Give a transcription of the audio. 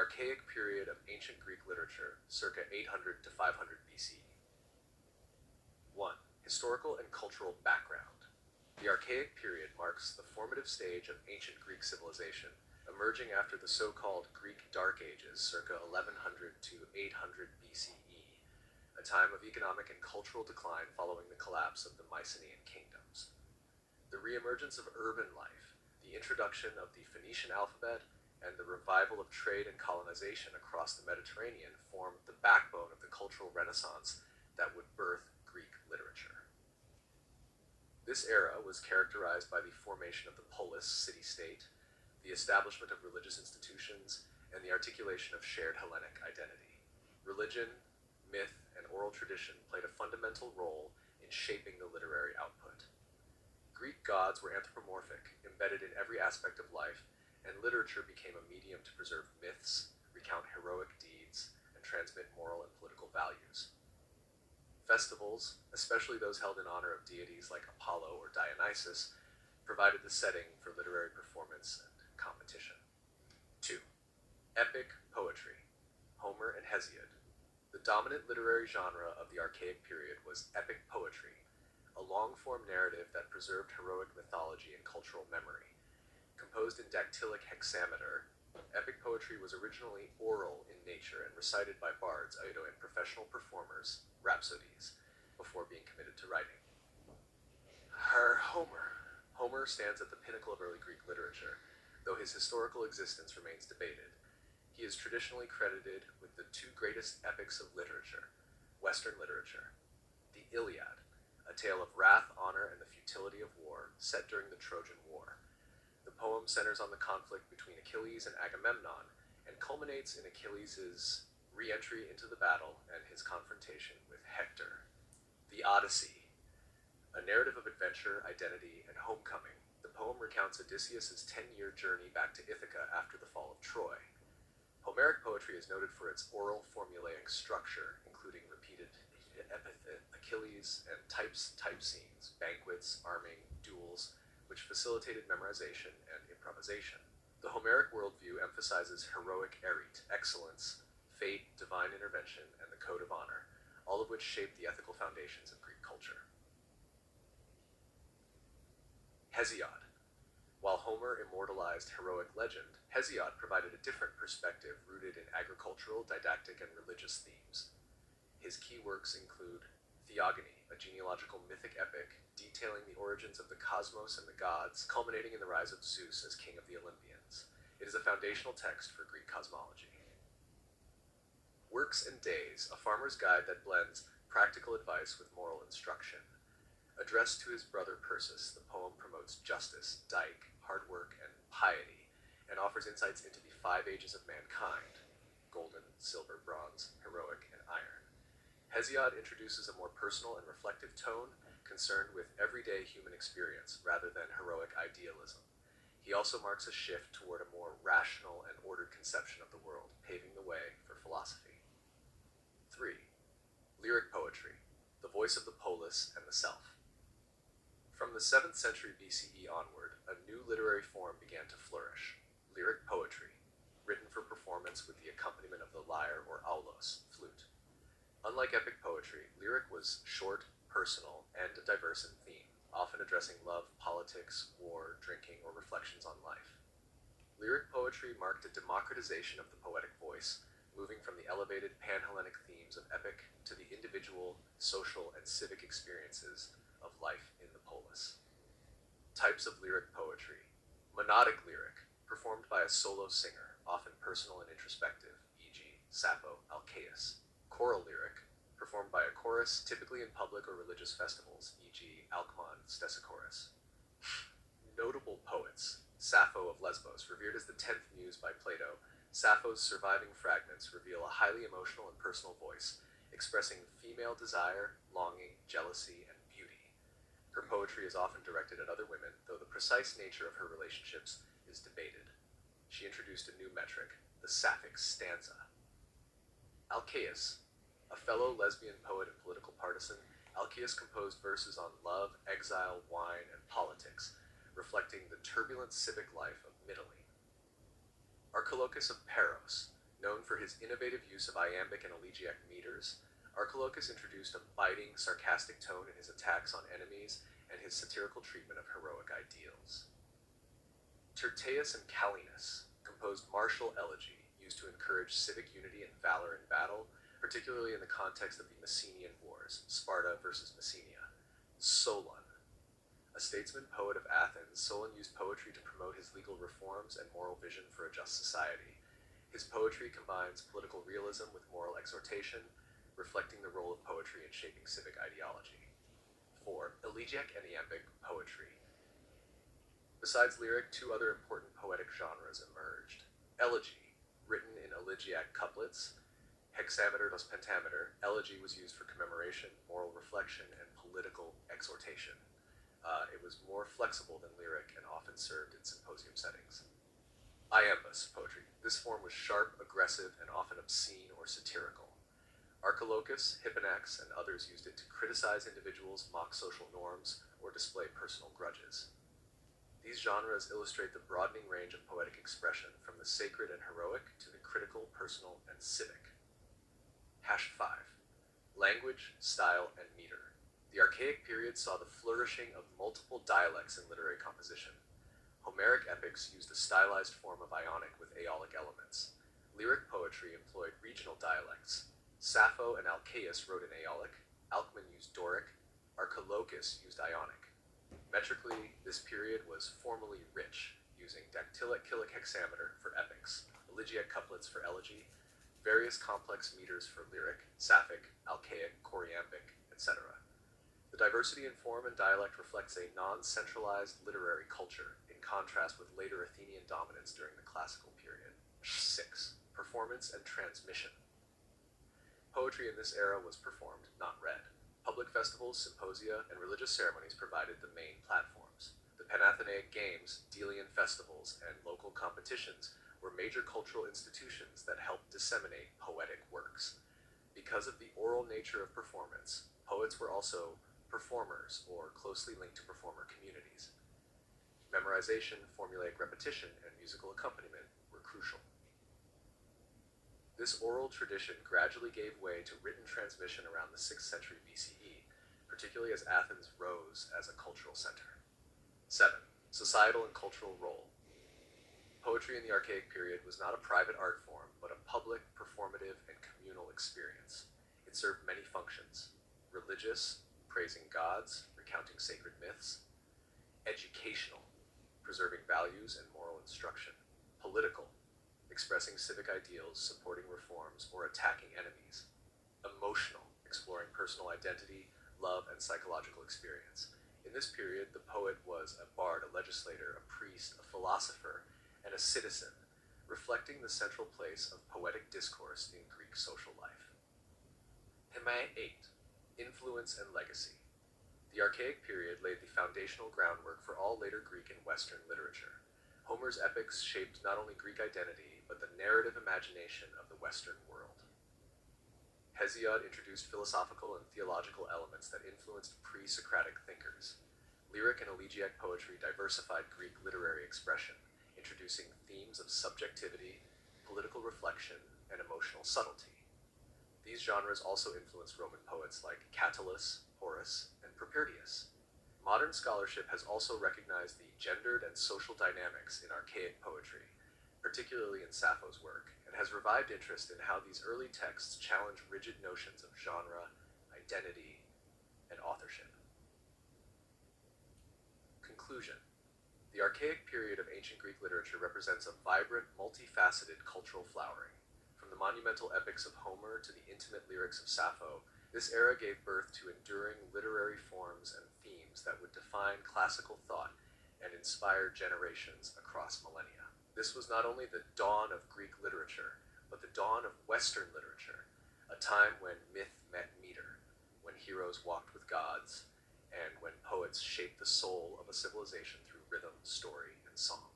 Archaic period of ancient Greek literature, circa 800 to 500 BCE. 1. Historical and cultural background. The Archaic period marks the formative stage of ancient Greek civilization, emerging after the so-called Greek Dark Ages, circa 1100 to 800 BCE, a time of economic and cultural decline following the collapse of the Mycenaean kingdoms. The reemergence of urban life, the introduction of the Phoenician alphabet, and the revival of trade and colonization across the Mediterranean formed the backbone of the cultural renaissance that would birth Greek literature. This era was characterized by the formation of the polis, city-state, the establishment of religious institutions, and the articulation of shared Hellenic identity. Religion, myth, and oral tradition played a fundamental role in shaping the literary output. Greek gods were anthropomorphic, embedded in every aspect of life, and literature became a medium to preserve myths, recount heroic deeds, and transmit moral and political values. Festivals, especially those held in honor of deities like Apollo or Dionysus, provided the setting for literary performance and competition. 2. Epic poetry. Homer and Hesiod. The dominant literary genre of the Archaic period was epic poetry, a long-form narrative that preserved heroic mythology and cultural memory. Composed in dactylic hexameter, epic poetry was originally oral in nature and recited by bards, and professional performers, rhapsodies, before being committed to writing. Homer stands at the pinnacle of early Greek literature, though his historical existence remains debated. He is traditionally credited with the two greatest epics of literature, Western literature. The Iliad, a tale of wrath, honor, and the futility of war, set during the Trojan War. The poem centers on the conflict between Achilles and Agamemnon, and culminates in Achilles' re-entry into the battle and his confrontation with Hector. The Odyssey, a narrative of adventure, identity, and homecoming. The poem recounts Odysseus' 10-year journey back to Ithaca after the fall of Troy. Homeric poetry is noted for its oral formulaic structure, including repeated epithet, Achilles, and type scenes, banquets, arming, duels, which facilitated memorization and improvisation. The Homeric worldview emphasizes heroic erete, excellence, fate, divine intervention, and the code of honor, all of which shaped the ethical foundations of Greek culture. Hesiod. While Homer immortalized heroic legend, Hesiod provided a different perspective rooted in agricultural, didactic, and religious themes. His key works include Theogony, a genealogical mythic epic detailing the origins of the cosmos and the gods, culminating in the rise of Zeus as king of the Olympians. It is a foundational text for Greek cosmology. Works and Days, a farmer's guide that blends practical advice with moral instruction. Addressed to his brother Perseus, the poem promotes justice, dike, hard work, and piety, and offers insights into the 5 ages of mankind: golden, silver, bronze, heroic, and iron. Hesiod introduces a more personal and reflective tone, concerned with everyday human experience rather than heroic idealism. He also marks a shift toward a more rational and ordered conception of the world, paving the way for philosophy. 3. Lyric poetry, the voice of the polis and the self. From the 7th century BCE onward, a new literary form began to flourish: lyric poetry, written for performance with the accompaniment of the lyre or aulos, flute. Unlike epic poetry, lyric was short, personal, and diverse in theme, often addressing love, politics, war, drinking, or reflections on life. Lyric poetry marked a democratization of the poetic voice, moving from the elevated pan-Hellenic themes of epic to the individual, social, and civic experiences of life in the polis. Types of lyric poetry. Monodic lyric, performed by a solo singer, often personal and introspective, e.g. Sappho, Alcaeus. Choral lyric, performed by a chorus, typically in public or religious festivals, e.g. Alcmon, Stesichorus. Notable poets. Sappho of Lesbos, revered as the 10th muse by Plato, Sappho's surviving fragments reveal a highly emotional and personal voice, expressing female desire, longing, jealousy, and beauty. Her poetry is often directed at other women, though the precise nature of her relationships is debated. She introduced a new metric, the sapphic stanza. Alcaeus. A fellow lesbian poet and political partisan, Alcaeus composed verses on love, exile, wine, and politics, reflecting the turbulent civic life of Mytilene. Archilochus of Paros. Known for his innovative use of iambic and elegiac meters, Archilochus introduced a biting, sarcastic tone in his attacks on enemies and his satirical treatment of heroic ideals. Tyrtaeus and Calenus composed martial elegy used to encourage civic unity and valor in battle, particularly in the context of the Messenian Wars, Sparta versus Messenia. Solon, a statesman poet of Athens, Solon used poetry to promote his legal reforms and moral vision for a just society. His poetry combines political realism with moral exhortation, reflecting the role of poetry in shaping civic ideology. 4. Elegiac and iambic poetry. Besides lyric, two other important poetic genres emerged. Elegy, written in elegiac couplets, hexameter plus pentameter. Elegy was used for commemoration, moral reflection, and political exhortation. It was more flexible than lyric and often served in symposium settings. Iambus poetry. This form was sharp, aggressive, and often obscene or satirical. Archilochus, Hipponax, and others used it to criticize individuals, mock social norms, or display personal grudges. These genres illustrate the broadening range of poetic expression, from the sacred and heroic to the critical, personal, and civic. #5. Language, style, and meter. The Archaic period saw the flourishing of multiple dialects in literary composition. Homeric epics used a stylized form of Ionic with Aeolic elements. Lyric poetry employed regional dialects. Sappho and Alcaeus wrote in Aeolic, Alcman used Doric, Archilochus used Ionic. Metrically, this period was formally rich, using dactylic hexameter for epics, elegiac couplets for elegy, various complex meters for lyric, sapphic, alcaic, choriambic, etc. The diversity in form and dialect reflects a non-centralized literary culture, in contrast with later Athenian dominance during the classical period. 6. Performance and transmission. Poetry in this era was performed, not read. Public festivals, symposia, and religious ceremonies provided the main platforms. The Panathenaic Games, Delian festivals, and local competitions were major cultural institutions that helped disseminate poetic works. Because of the oral nature of performance, poets were also performers, or closely linked to performer communities. Memorization, formulaic repetition, and musical accompaniment were crucial. This oral tradition gradually gave way to written transmission around the 6th century BCE, particularly as Athens rose as a cultural center. 7. Societal and cultural role. Poetry in the Archaic period was not a private art form, but a public, performative, and communal experience. It served many functions: religious, praising gods, recounting sacred myths; educational, preserving values and moral instruction; political, expressing civic ideals, supporting reforms, or attacking enemies; emotional, exploring personal identity, love, and psychological experience. In this period, the poet was a bard, a legislator, a priest, a philosopher, and a citizen, reflecting the central place of poetic discourse in Greek social life. 8. Influence and legacy. The Archaic period laid the foundational groundwork for all later Greek and Western literature. Homer's epics shaped not only Greek identity, but the narrative imagination of the Western world. Hesiod introduced philosophical and theological elements that influenced pre-Socratic thinkers. Lyric and elegiac poetry diversified Greek literary expression, introducing themes of subjectivity, political reflection, and emotional subtlety. These genres also influenced Roman poets like Catullus, Horace, and Propertius. Modern scholarship has also recognized the gendered and social dynamics in Archaic poetry, particularly in Sappho's work, and has revived interest in how these early texts challenge rigid notions of genre, identity, and authorship. Conclusion. The Archaic period of ancient Greek literature represents a vibrant, multifaceted cultural flowering. From the monumental epics of Homer to the intimate lyrics of Sappho, this era gave birth to enduring literary forms and themes that would define classical thought and inspire generations across millennia. This was not only the dawn of Greek literature, but the dawn of Western literature, a time when myth met meter, when heroes walked with gods, and when poets shaped the soul of a civilization through rhythm, story, and song.